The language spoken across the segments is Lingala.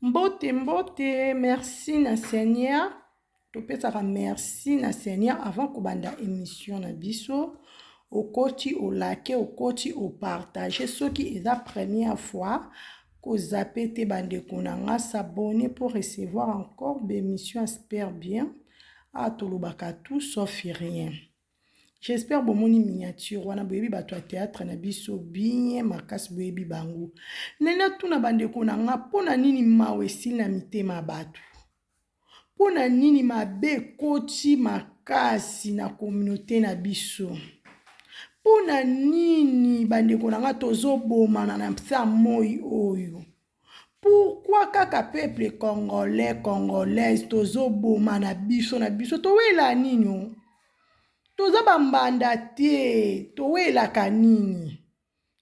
Mbote, mbote, merci na Seigneur. Topesaka merci na Seigneur avant kobanda émission na biso. Okoti au like, okoti au partager. Ceux qui est la première fois, ko zappe te bande konanga, s'abonner pour recevoir encore des émissions, j'espère bien. Ah, tolobaka tout sauf rien. J'espère que moni miniature wana boyebi bato ya théâtre na biso bien makasi boyebi bango. Nena tuna bandeko na nga pona nini mawe esili na mitema bato. Pona nini mabe koti makasi na communauté na biso. Pona nini bandeko na nga tozobomana na msa moi oyo. Pourquoi kaka peuple congolais, congolaise tozobomana na biso towela nini? Toza bambanda te, towelaka nini.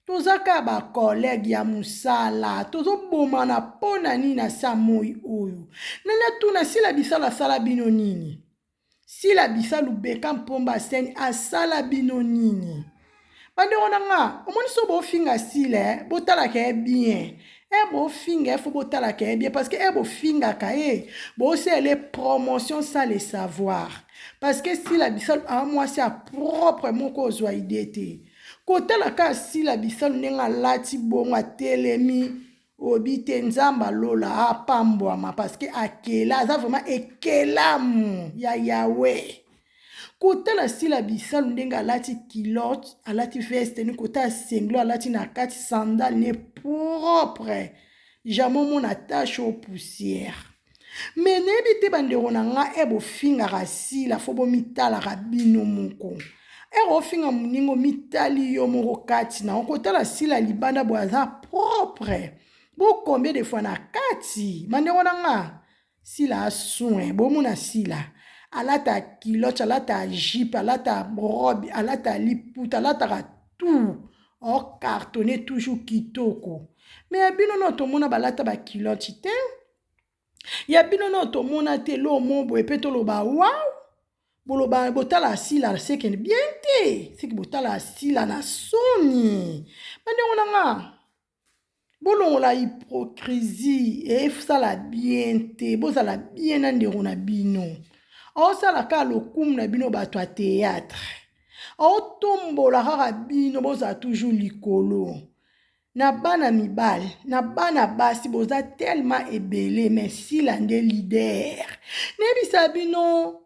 Toza ka ba collègue ya musala, tozo bomana pona nini na sa moi oyo. Nana tuna sila bisala sala bino nini. Sila bisalu beka mpomba seni asala bino nini. Bande onanga, omoni so bo finga sile, botala ke bien. Bo finga faut botala ke bien parce que bo finga ka bo c'est les promotions ça les savoir. Parce que si la bisal à moi c'est à propre mon cause wa idée. Côté la ka si la bisal nenga lati bonga telemi obite nzamba lola apambwama parce que akela ça vraiment ekelamu ya Yahweh. Côté la si la bisal nenga lati kilote alati veste ni côté singlo alati na kati sandal ne propre. Jamais mon attache aux poussières. Mais nebi te bandeko na nga ebo finga kasi la fobo mitala rabino moko. Ebo finga muningo mitali yo moko kati na okotala sila libanda boaza propre. Bo combien de fois na kati bandeko na nga sila soin bo muna sila alata kiloche alata jupe alata robe alata liputa alata tout o cartonné toujours kitoko. Mais abino no to mona balata ba kiloche te. Ya bino no to mona te lo mombo epeto lo ba wow. Bolo ba botala sila seken bien te. Seki botala sila na soni. Bande onanga. Bolo la hypocrisie e fsala bien te. Bozala bien ande rona bino. O sala ka lokum na bino bato a théâtre. O tombo la rara bino boza toujours likolo. Na bana mibale, na bana basi boza tellement ebele, mais si l'ande leader. Nebi sabino,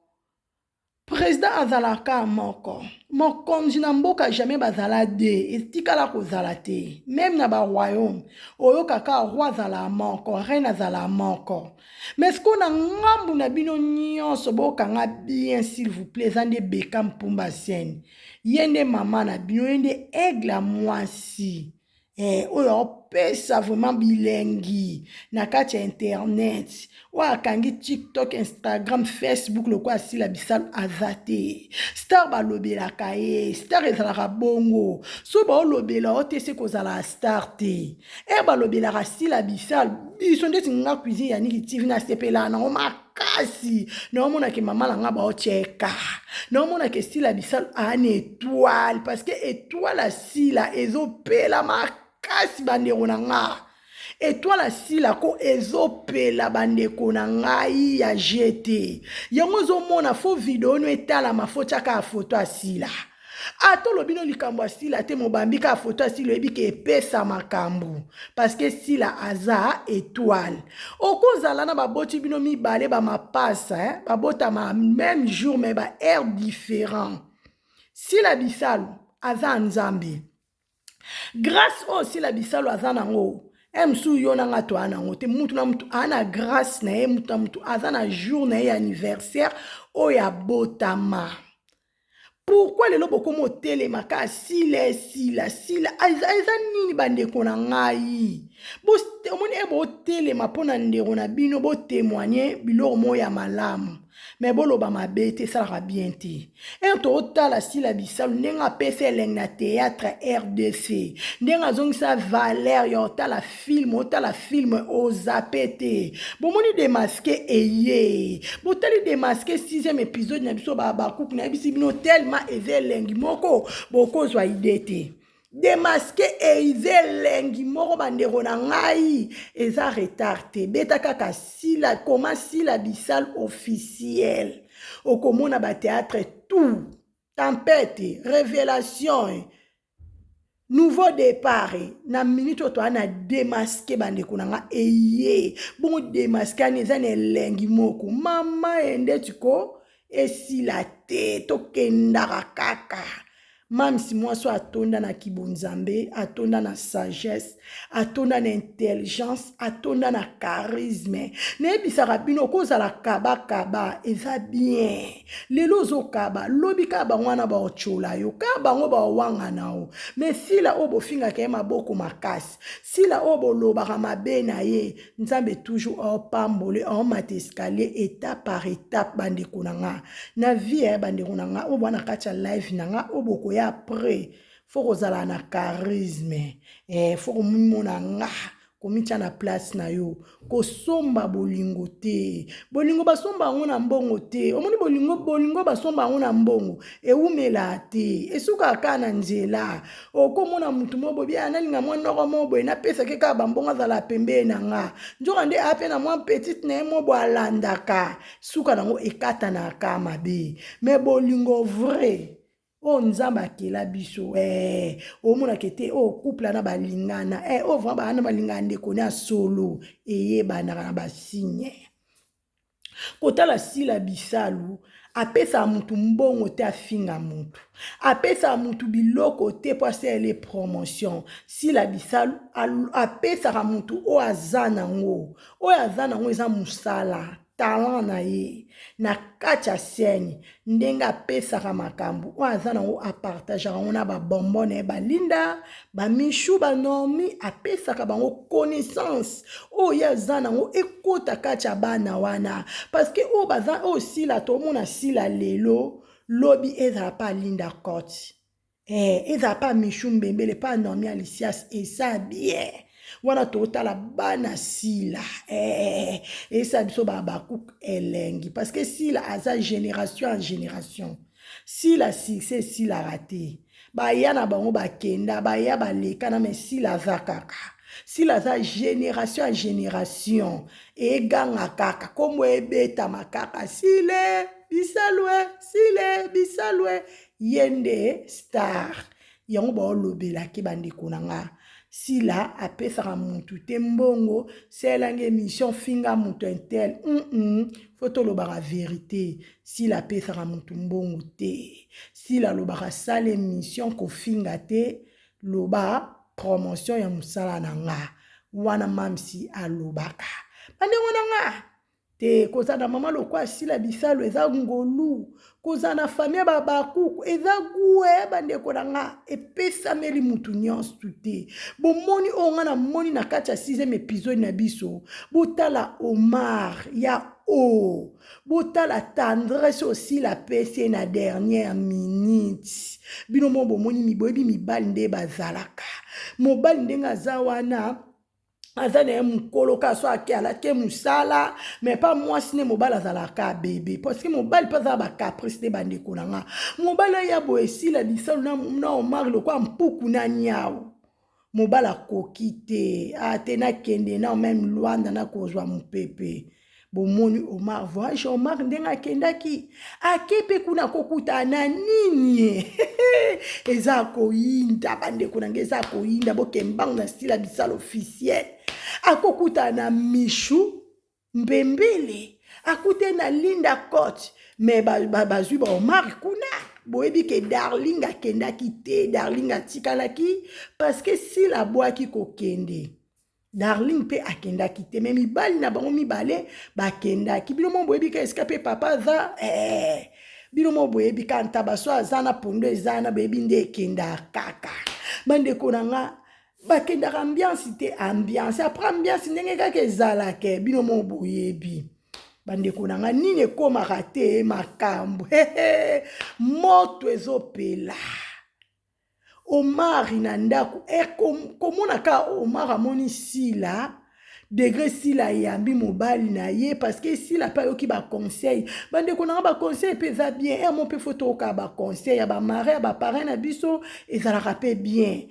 président azalaka moko. Mokonzi na mboka jamais bazala de, etikala kozala te. Même na ba royaume, oyo kaka roi azala moko, reine azala moko. Mais ce qu'on a ngambu na bino nyonso boka nga bien s'il vous plaît, zande beka mpumba sen. Yende mama na bino, yende aigle mwasi. Oyo pesa vraiment bilengi na kati internet wa kangi TikTok, Instagram, Facebook le kwa si la bisal azate star ba lobela kaye star ezala bongo so ba lobela otese kozala star te ba lobela si la bisal biso ndeti nga cuisine ya niki TV na sepela na makasi na omona ke mama la nga ba ocheka na omona ke si la bisal an étoile parce que étoile si la ezopela kasi bandeko na nga étoile sila ko ezopela bandeko na ngai ya jeté yango zomona fo video no etala mafota ka photo asila atolo bino likambo asila te mobambi ka photo asila ebike epesa makambo parce que sila aza étoile okozala na baboti bino mibale ba mapasa babota ma même jour mais ba heure différent sila bisalu aza nzambe. Grâce aussi la bisalo azana ngo. Msu yona nga to anango te mutu na mutu ana grâce na mutu na mutu azana jour na anniversaire o ya botama. Pourquoi les loboko mo telema ka sila aiza nini bandeko na ngai. Bo omoni ebo telema pona ndeko na bino bo témoigner biloko mo ya malamu. Mais boloba mabete ça sera bien te. Un total si la bisal nenga pese leng na théâtre RDC. Nenga zong sa valeur yo la film o zapete. Bon moni démasqué eye. Bo tali démasqué 6e épisode na biso ba kouk na bisi bino tellement ezeleng moko boko zwa idete. démasqué eize lengi moko bandeko na ngai eza retard te beta kaka sila koma sila bisal officiel okomona bateatre tout tempête révélation nouveau départ na minute oyo toana démasqué bandeko na nga eye bongo démasqué ani eza na elengi moko mama ende tiko esila te tokendaka kaka mamsi mwasi atonda na kibonzambe atonda na sagesse atonda na intelligence atonda na charisme nayebisaka bino kozala kabakaba eza bien lelo ozokaba lobi kaka bango wana baotyola yo kaka bango baowangana o me sila oyo bofingaka ye maboko makasi sila oyo bolobaka mabe na ye nzambe toujours aopambole aomata escalier étape par étape bandeko na nga na vie ya bandeko na nga oyo bwana kati ya live na nga oyo bokoya après faut kozala na charisme faut komona nga komitia na place na yo kosomba bolingo te bolingo basomba yango na mbongo te omoni bolingo basomba yango na mbongo eumela te esuka kaka na nzela okomona mutu mo bobi analinga mwa noko mo boye napesaki kaka bambongo azala pembeni na nga nzoka nde ape na mwa petite na ye mo bo alandaka suka nango ekatanaka mabe me bolingo vrai o nzambe akela biso omonaka ete o couple na balingana o vraiment bana balingana ndeko ne solo eyebanaka na basigne kotala sila bisalu apesa mutu mbongo te afinga mutu apesa mutu biloko te po asele promotion sila bisalu apesaka mutu oyo aza nango eza musala talent na ye na kati ya scène ndenge apesaka makambo oyo aza nango apartageaka yango na babombo na ye balinda bamishu banormi apesaka bango connaissance oyo ye aza nango ekota kati ya bana wana parceke oyo baza oyo sila tomona sila lelo lobi ezala pa alinda koti ezala pa mishu mbembele pa normi alisias esa bien wana totala bana sila esa biso bakuku elengi parce que sila aza génération en génération sila succès sila raté baya na bango bakenda baya balekana me sila aza kaka sila aza génération en génération eganga kaka kombo ebetama kaka sile bisalwe yende star yango baolobelaki bandeko na nga sila apesaka mutu te mbongo selange émission finga mutu intel faut lobaka vérité sila apesaka mutu mbongo te sila lobaka sala émission kofinga te loba promotion ya musala na nga wana mamsi alobaka bandengo na nga te koza na mama lokwa sila bisalo eza ngolu koza na famille babakuku eza gue bandeko na nga epesameli mutu nyonso te bomoni oyo nga na moni na kati ya 6e épisode na biso botala Omar ya botala tendresse aussi la pese na dernière minute bino mo bomoni boyebi mibali nde bazalaka mobali ndenge aza wana aza na ye mokolo ka so ake alake musala mais pas mwasi ne mobali azalaka bebe parce que mobali mpe azala bacaprice te bandeko na nga mobali aya boye esila bisalu na Omar lokwa mpuku na niao mobali akoki te ate nakende na meme Lwanda nakozwa mopepe bomoni Omar voyage Omar ndenge akendaki ake mpe kuna kokuta na nini eza koyinda bandeko na nge eza koyinda bokembango na style bisala officiel akokuta na mishu mbembele akute na linda cote me bazwi ba Omar kuna boyebi ke darling akendaki te darling atikalaki parce que si la boaki kokende darling pe akendaki te me mibali na bango mibale bakendaki bino mo boyebi ke escape papa za bino mo boyebi ka ntabaso aza na pondo eza na boyebi nde ekenda kaka bandeko na nga bakendaka ambiance te ambiance après ambiance ndenge kaka ezalaka bino mo boyebi bandeko na nga nini ekomaka te makambo moto ezopela Omar na ndako komona ka Omar amoni sila degré sila yambi mobali na ye parce que sila pa yoki ba conseil bande ko na ba conseil pe za bien mon pe photo ka ba conseil ya ba mari ba parents na biso ezalaka pe bien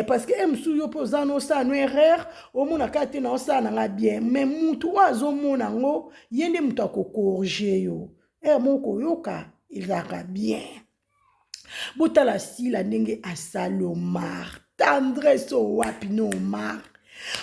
parce que msu yo poza no sa no erreur o mona ka te na sa na bien mais mutu wazo mona ngo yende mutu akokorriger yo moko yoka ezalaka bien botala sila ndenge asali Omar tendresse wapi no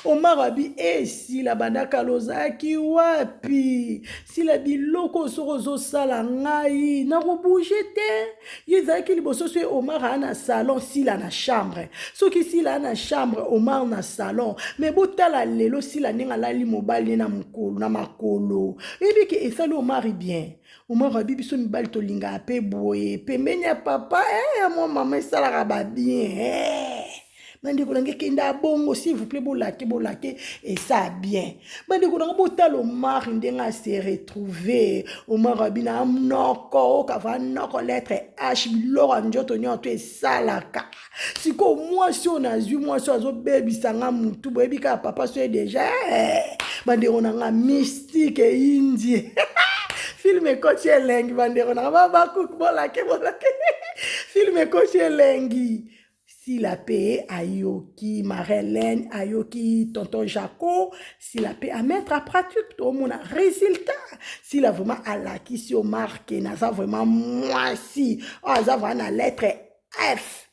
Omar abi sila bandaka lozaki wapi sila biloko soko sala ngai na ko bouger te yezaki liboso so Omar ana salon sila na chambre soki sila na chambre Omar na salon mais botala lelo sila ndenge alali mobali na mukolo na makolo ebiki esali Omar bien Omar abi biso mibali tolinga pe boye pembeni ya papa ya mo mama esalaka ba bien bande kolange kenda bongo s'il vous plaît bolake et ça bien bande kolanga botala Omar ndenga se retrouver Omar abi na noko kava noko lettre H biloko njoto nyoto esalaka siko mwasi on azwi mwasi azobebisanga mutu boyebika papa so déjà bande onanga mystique indie film coach elengi bandeko na baba cook bolake film coach elengi si la paix ayoki Marie-Hélène ayoki tonton Jaco si la paix à mettre à pratique tout mon résultat si la vraiment à la qui si au marqué na ça vraiment moi si ça va na lettre F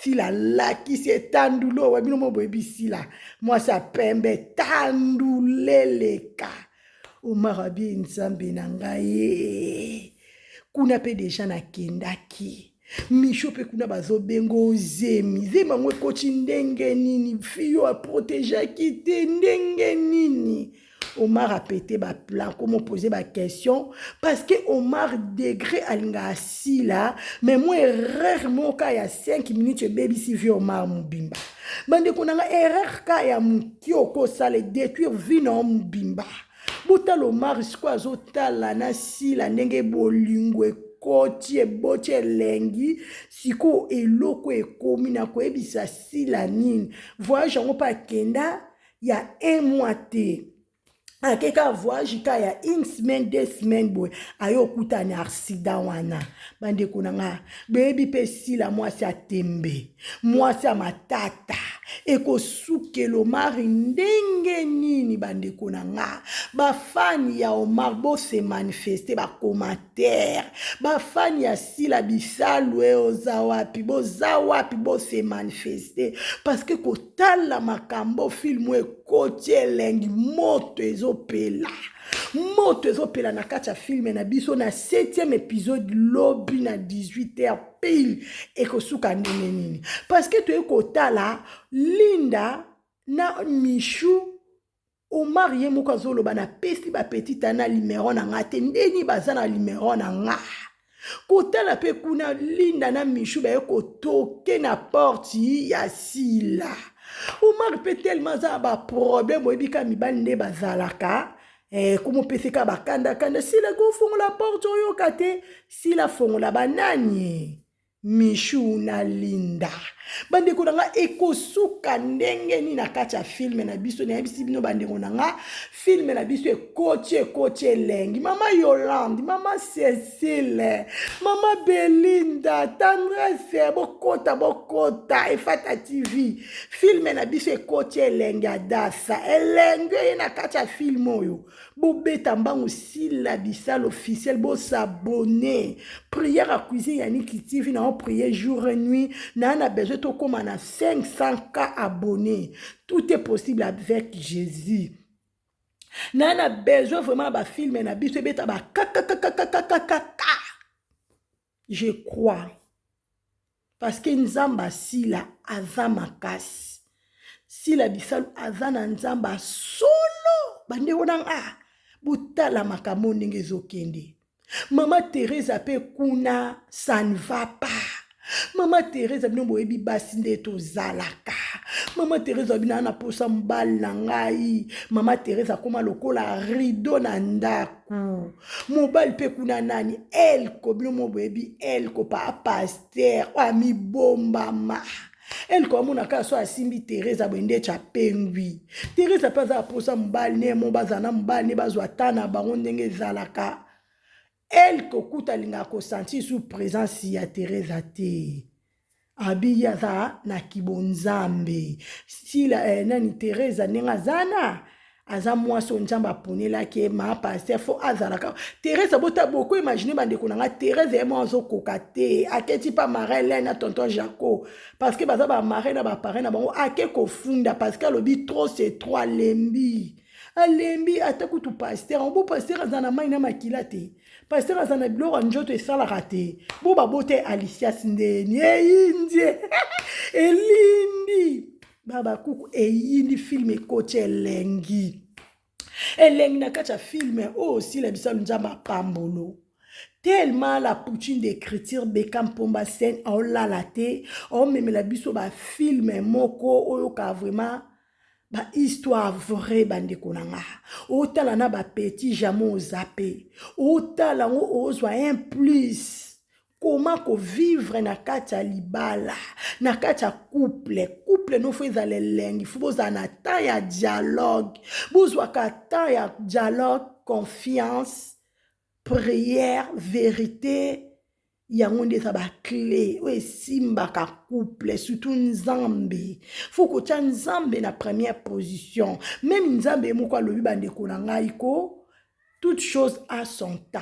si la qui c'est tandulo wa bino mo boyebi si la moi ça pembe tanduleleka Omar abi nzambe na ngai kuna pe deja na kendaki misho pe kuna bazo bengo zemi ngwe koti ndenge nini fiyo a protéger kite ndenge nini Omar a pété ba plan comment poser ba question parce que Omar degré alinga assis là mais moi erreur mo ka ya 5 minutes baby si vi Omar mubimba bande kunanga erreur ka ya mukioko sale détruire vie na mubimba botala Omar siko azotala na sila ndenge bolingwe koti eboche lengi siko eloko ekomi na koyebisa sila nini voyage yango pa kenda ya 1 mois te akeka voyage ka ya 1 semaine 2 semaines boy ayo kutana accident wana bande kunanga baby pe sila mwasi atembe mwasi amatata eko sukelo Omar ndenge nini bande kunanga ba fan ya Omar bo se manifester ba commentaire ba fan ya sila bisalwe ozawapi bo se manifester parce que kotala makambo film ekoti elengi moto ezopela na kati film na biso na 7e épisode lobi na 18h pile ekosuka ndenge nini parce que tu ekotala Linda na Michou Omar ye moko azoloba na pesi ba petite na numéro na ngate ndeni baza na numéro na nga kotala pe kuna Linda na Michou ba ekotoke na porte ya sila Omar pe tellement za ba problème oyebika mibali nde bazalaka como peseka bakanda sila go fongola porte oyo kate sila fongola banani Michou na Linda bandeko nanga ekosuka ndenge ni na kati ya film na biso na yebisi bino bandeko nanga film na biso ekoche elengi mama Yolande mama Cécile mama Belinda Tendresse bokota Efata TV film na biso ekoche elengi adasa elengi na kati ya film oyo bobeta mbangu sila bisal officiel bo s'abonner prière à cuisine Yannick TV na prier jour et nuit na besoin to comme na 500K abonnés tout est possible avec Jésus na besoin vraiment ba film na biso beta ba je crois parce que nzamba sila aza makasi sila bisal aza na nzamba solo bande onanga butala makambo ndenge ezokende Maman Thérèse pe kuna ça ne va pas. Maman Thérèse bino boyebi basi nde tozalaka. Maman Thérèse bina na posa mbal na ngai. Maman Thérèse akoma lokola rideau na ndaku. Mobali pe kuna nani el ko bino boyebi el ko pa pasteur ami bomba ma. Elle comme na ka so asimbi Teresa bende cha pengwi. Teresa paza posa mbali ne mo bazana mbali ne bazwa tana bango ndenge zalaka. Elle kokuta linga ko sentir sous présence ya Teresa te. Abiya za na kibonzambe. Si la nani Teresa nenga zana. Aza mwaso njamba ponela ke ma pasteur fo azalaka. Teresa bota beaucoup imaginer bande konanga Teresa et moi zo kokate aketi pa Marelle na tonton Jaco parce que baza ba maré na ba parent na bango akeko funda parce que lobi trop c'est trois lembi. Alembi atakutu pasteur on bo pasteur azana mai na makila te. Pasteur azana biloko njoto esala rate. Bo babote Alicia Sindeni indie. Elindi Baba kuku eyindi filme koche elengi. Elengi na kacha filme aussi la bisalo njama pambolo. Tellement la poutine d'écriture Bekam Pomba Sen a la te. O meme la biso ba filme moko oyo ka vraiment ba histoire vraie bande konanga. O tala na ba petit jamo zappé. O tala ngo ozwa un plus. Comment ko vivre na kacha libala, na kacha couple no feza lelengi, faut boza na ta ya dialogue, bozwa ka ta ya dialogue, confiance, prière, vérité, yango ndeza ba clé, we simba ka couple, surtout nzambe. Faut ko tia nzambe na première position. Même nzambe moko lobi bande konanga iko, toute chose a son temps.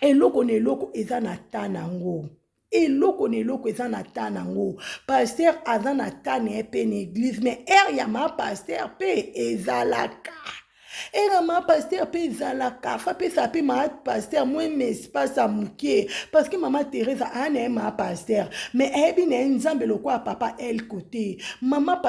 Eloko ne loko eza na tanango. Eloko ne loko eza na tanango. Pasteur aza na tane epe na église mais ya ma pasteur pe ezalaka. Ma pasteur pe ezalaka. Fa pe sa pe ma pasteur moi mais pas ça mukie parce que maman Teresa ana ma pasteur mais ebi na nzambe lokwa papa elle côté. Maman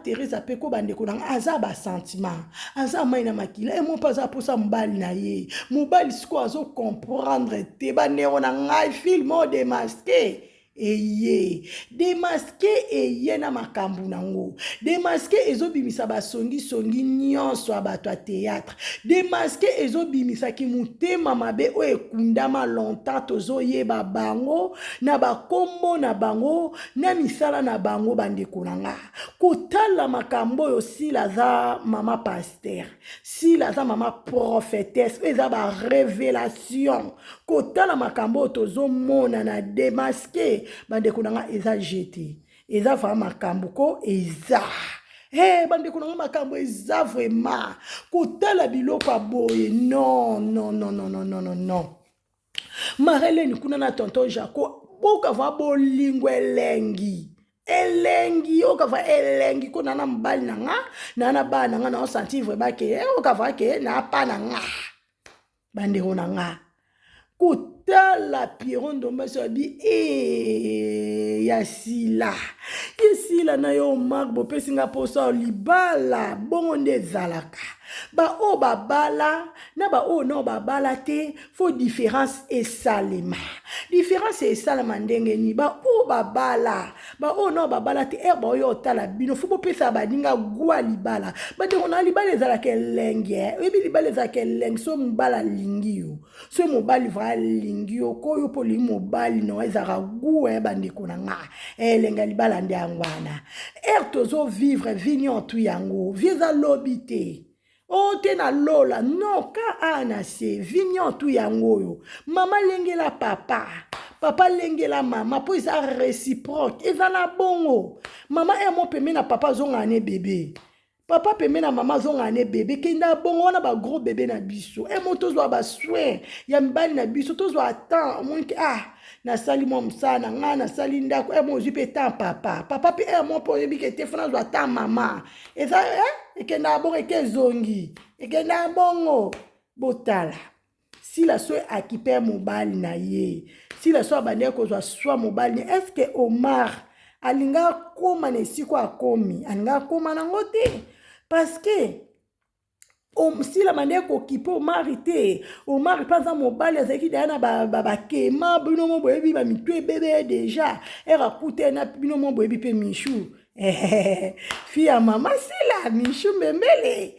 Teresa pe ko bande ko nanga aza ba sentiment. Aza mai na makila e mon pas za posa mbali na ye. Mobali siko azo comprendre te ba nero na ngai film démasqué. Eye démasqué eye na makambu nango démasqué ezobimisa basongi songi nyonso abato a théâtre démasqué ezobimisa ki mutema mabe o ekundama longtemps tozo yeba bango na bakombo na bango na misala na bango bandeko nanga kotala makambo yo sila za mama pasteur sila za mama prophétesse eza ba révélation kotala makambo tozo mona na démasqué bande kunanga eza jeté eza vraiment makambo ko eza bande kunanga makambo eza vraiment kotala biloko aboye non Marelle ni kuna na tonton Jaco boka va bolingo elengi okava elengi ko nana mbali nanga nana ba nanga na senti vraiment ke okava ke na pa nanga bande honanga kotala Pierron Domba sobi yasila na yo Mark bopesi nga posa libala bongo nde zalaka ba o babala na ba o no babala te fo différence esalema ndenge ni ba o babala ba o no babala te ba o yo tala bino fo bopesa baninga gwa libala ba de ona libala ezalaka elenge ebi libala ezalaka elenge so mbala lingi yo so mobali va lingi yo koyo poli mobali no ezaka gwa bandeko na nga elenga libala ndi angwana tozo vivre vignon tu yango vieza lobite o te na lola non ka ana se vignon tu yango yo mama lengela papa lengela mama po eza réciproque eza na bongo mama mo peme na papa zonga ne bébé papa peme na mama zonga ne bébé kenda bongo na ba gros bébé na biso mo tozwa ba soin ya mbali na biso tozwa temps monki na sali mo msana nga na sali ndako mo zipe temps papa pe mo po yebike te fona zwa temps mama eza ekenda bongo ekezongi ekenda bongo botala si la soeur akipe mobali na ye si la soeur bande kozwa soa mobali est-ce que Omar alinga koma na esiko akomi alinga koma nango te parce que si la manière qu'occupé Omar était Omar pas un mobile azaki dana ba kema bino mo boyebi ba mitwe bébé déjà era coûté na bino mo boyebi pe michou fille à maman c'est la michou mbembele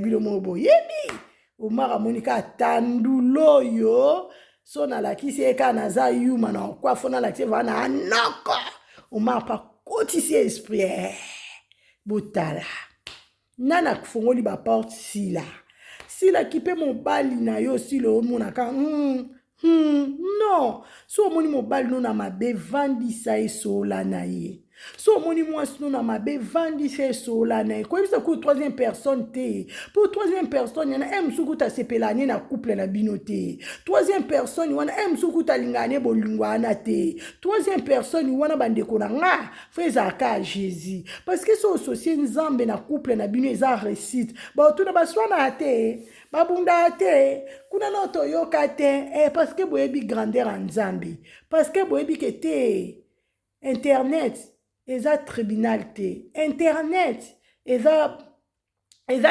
bino mo boyebi Omar amonika tandulo yo so nalakisi eka naza yuma na kwa fona lakisi vana anoko omapa kotisi esprit botala nana kufongoli ba porte sila kipe mobali na yo silo omonaka non so omoni mobali no na mabe vandisa esola na ye so omoni mwasi no na mabe vandisa esola na ye koyebisa ku troisième personne te pour troisième personne yana mosuku tasepelani na couple na bino te troisième personne wana mosuku talingani bolingo wana te troisième personne wana bandeko na nga fo ezalaka ya Jésus parce que so ososie nzambe na couple na bino eza réussite baotuna baswana te babunda te kuna no toyoka te parce que boyebi grandeur en nzambe parce que boyebi ke te internet eza tribunal te internet eza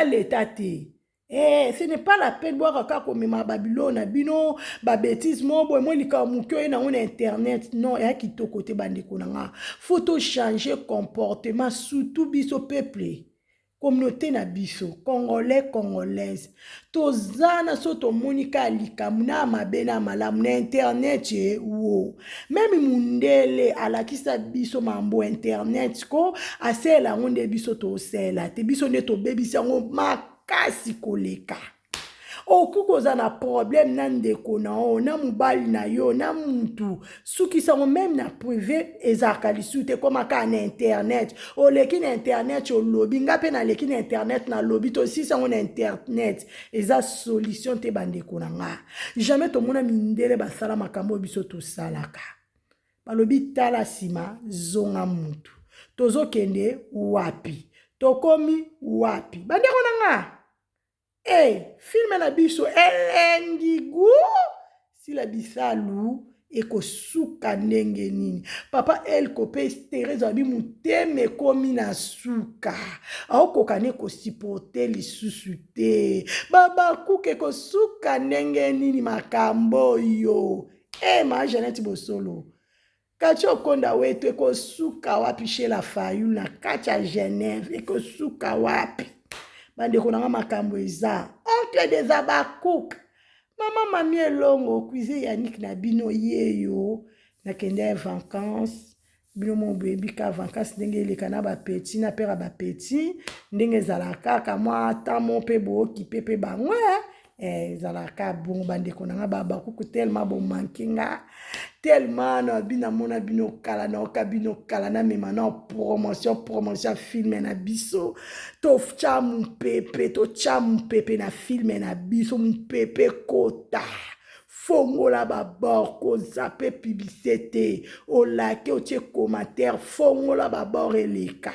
l'état te ce n'est pas la peine boire kaka komema Babylone bino ba bêtise mo boy mo lika mukyo na on internet non ya kitoko te bandeko na nga faut to changer comportement surtout biso peuple communauté na biso congolais congolaise tozana so tomonika likamu na mabe na malamu na internet wo même mundele alakisa biso mambo internet ko asela ngonde biso tosela te biso ne tobebisa ngo makasi koleka okukoza na problème na ndeko na o na mobali na yo na muntu suki sango même na privé ezaka lisu te komaka na internet oleki na internet olobi nga pe na leki na internet na lobi to si sango na internet eza solution te bandeko na nga jamais tomona mindele basala makambo biso tosalaka balobi tala sima zonga mutu tozokende wapi tokomi wapi bandeko na nga filme na biso elengigu sila bisalu ekosuka ndenge nini papa elko pe Teresa abi muteme komi na suka aokoka ne kosipote lisusu te baba kuke kosuka ndenge nini makambo yo ma Jeanette Bosolo kati okonda wetu ekosuka wapi chez la Fayulu na kati ya Genève ekosuka wapi bandeko nanga makambo eza oncle des Abakouk mama mami elongo cuisine Yannick na bino yeyo nakende vacances bino mo baby ka vacances ndenge eleka na ba petit na père ba petit ndenge zalaka ka mwa tamo pe bo occupé pe bango zalaka bon bandeko nanga Babakouk tellement bon mankinga tellement na bina mona bino kala na okabino kala na mema na promotion film na biso to cha mpepe na film na biso mpepe kota fongola babord ko zape publicité o like o tie commentaire fongola babord eleka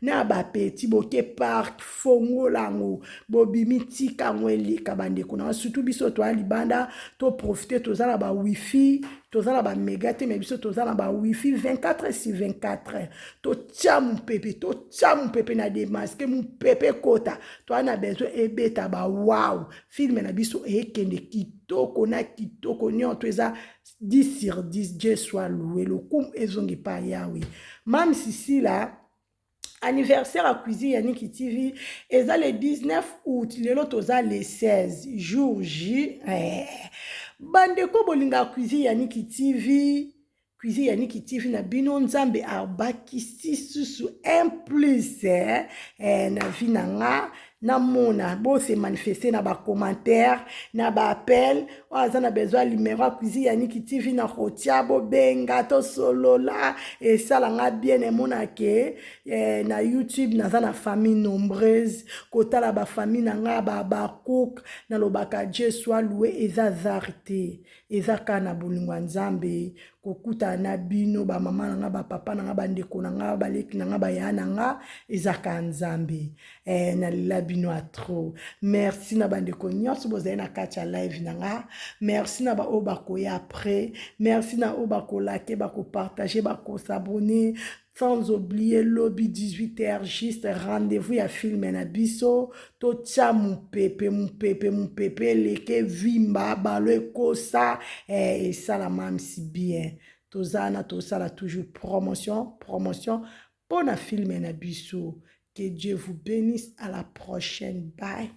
na ba petit boke park fongola ngo bobimi tika ngo eleka bandeko na surtout biso to libanda to profiter to zala ba wifi tozala ba méga te mais biso tozala ba wifi 24/24 to tia mpepe na démasquer mpepe kota to ana besoin ebeta ba wow film na biso ekende kitoko na kitoko nyonto eza 10/10 Dieu soit loué le kum ezongi pa yawe même si là anniversaire à Cuisine Yannick TV eza le 19 août lelo toza le 16 jour J bandeko bolinga Cuisine Yannick TV na bino nzambe abakisi susu un plus na vie nanga na mona bo se manifester na ba commentaire na ba appel oza na besoin numéro à Cuisine Yannick TV na rotia bo benga to solola et ça la bien e mona ke na YouTube naza na famille nombreuse kota la ba famille nanga ba cook na lobaka Dieu soit loué eza zarité eza kana bolingwa nzambe kokuta na bino ba mama nanga ba papa nanga ba ndeko nanga ba leki nanga ba ya nanga eza ka nzambe na la bino a trop merci na bandeko nyonso bozali na kati ya live nanga merci na ba obako ya après merci na obako like bako partager bako s'abonner sans oublier lobby 18h juste rendez-vous ya film na biso to tia mupepe leke vimba balo ekosa et ça la même si bien tozana tosala toujours promotion pour na film na biso. Que Dieu vous bénisse. À la prochaine. Bye.